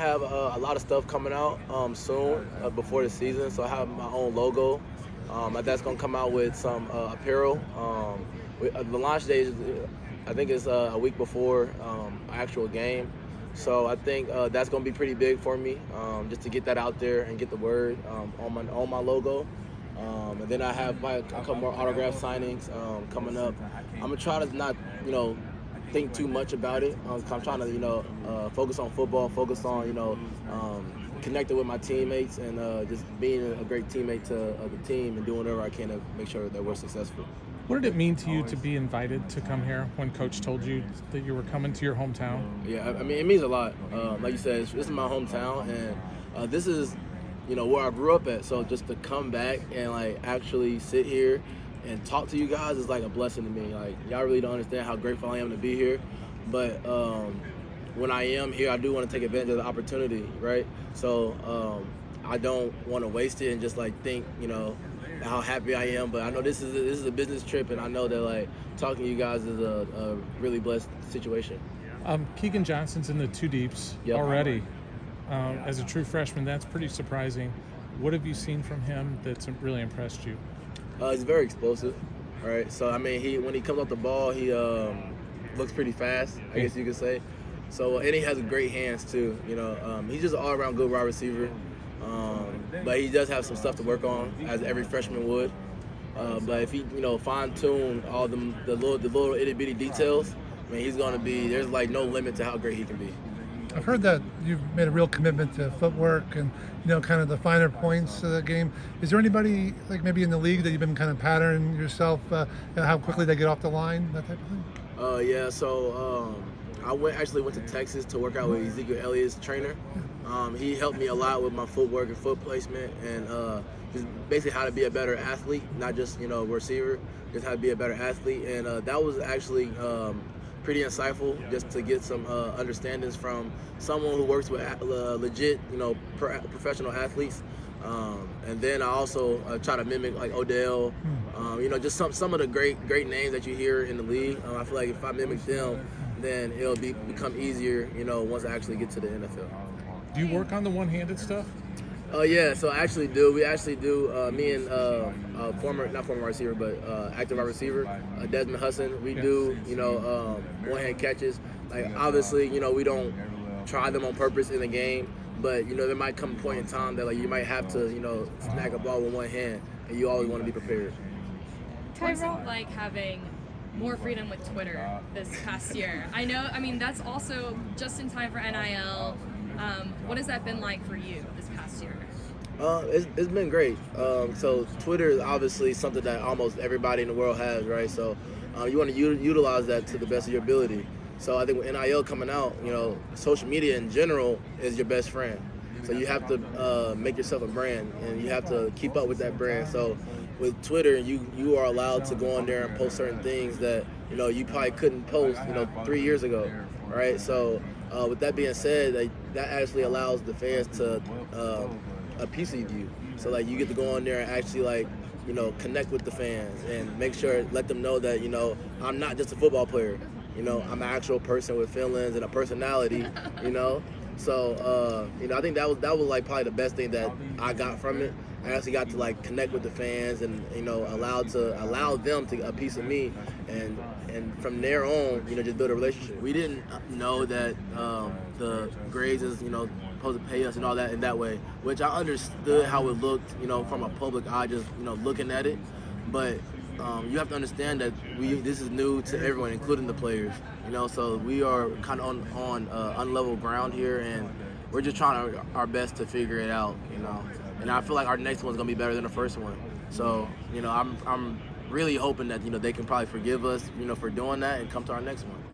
have a lot of stuff coming out soon before the season. So I have my own logo. That's going to come out with some apparel. The launch day is, I think, is a week before our actual game. So I think that's going to be pretty big for me, just to get that out there and get the word on my logo. And then I have a couple more autograph signings coming up. I'm gonna try to not, think too much about it. I'm trying to, focus on football, focus on, connecting with my teammates, and just being a great teammate to the team and doing whatever I can to make sure that we're successful. What did it mean to you to be invited to come here when Coach told you that you were coming to your hometown? Yeah, I mean, it means a lot. Like you said, this is my hometown, and this is, where I grew up at. So just to come back and actually sit here and talk to you guys is like a blessing to me. Like, y'all really don't understand how grateful I am to be here. But when I am here, I do want to take advantage of the opportunity, right? So I don't want to waste it and just think, how happy I am. But I know this is a business trip, and I know that talking to you guys is a really blessed situation. Keegan Johnson's in the two deeps already. As a true freshman, that's pretty surprising. What have you seen from him that's really impressed you? He's very explosive, right? So, I mean, when he comes off the ball, he looks pretty fast, I guess you could say. So, and he has great hands, too. He's just an all-around good wide receiver. But he does have some stuff to work on, as every freshman would. But if he, fine-tune all the little itty-bitty details, I mean, he's going to be – there's, no limit to how great he can be. I've heard that you've made a real commitment to footwork and, kind of the finer points of the game. Is there anybody, maybe in the league that you've been kind of patterning yourself, how quickly they get off the line, that type of thing? Yeah, so I actually went to Texas to work out with Ezekiel Elliott's trainer. He helped me a lot with my footwork and foot placement, and just basically how to be a better athlete, not just, receiver, just how to be a better athlete. And that was actually pretty insightful, just to get some understandings from someone who works with legit, professional athletes. And then I also try to mimic Odell, just some of the great names that you hear in the league. I feel like if I mimic them, then it'll become easier, once I actually get to the NFL. Do you work on the one-handed stuff? Yeah, so I actually do. We actually do, me and not former wide receiver, but active wide receiver, Desmond Hudson. We do, one-hand catches. Obviously, we don't try them on purpose in the game, but, there might come a point in time that, you might have to, snag a ball with one hand, and you always want to be prepared. What's it like having more freedom with Twitter this past year? That's also just in time for NIL. What has that been like for you this past year? It's been great. So Twitter is obviously something that almost everybody in the world has, right? So you want to utilize that to the best of your ability. So I think with NIL coming out, social media in general is your best friend. So you have to make yourself a brand, and you have to keep up with that brand. So with Twitter, you are allowed to go on there and post certain things that you probably couldn't post 3 years ago, right? So with that being said, that actually allows the fans to a piece of you. So you get to go on there and actually connect with the fans and make sure, let them know that I'm not just a football player. I'm an actual person with feelings and a personality. So I think that was probably the best thing that I got from it. I actually got to connect with the fans and allow them to a piece of me, and from there on just build a relationship. We didn't know that the grades is supposed to pay us and all that in that way, which I understood how it looked from a public eye, just looking at it, but you have to understand that this is new to everyone, including the players. So we are kind of on unlevel ground here, and we're just trying our best to figure it out. And I feel like our next one's gonna be better than the first one. So I'm really hoping that they can probably forgive us for doing that and come to our next one.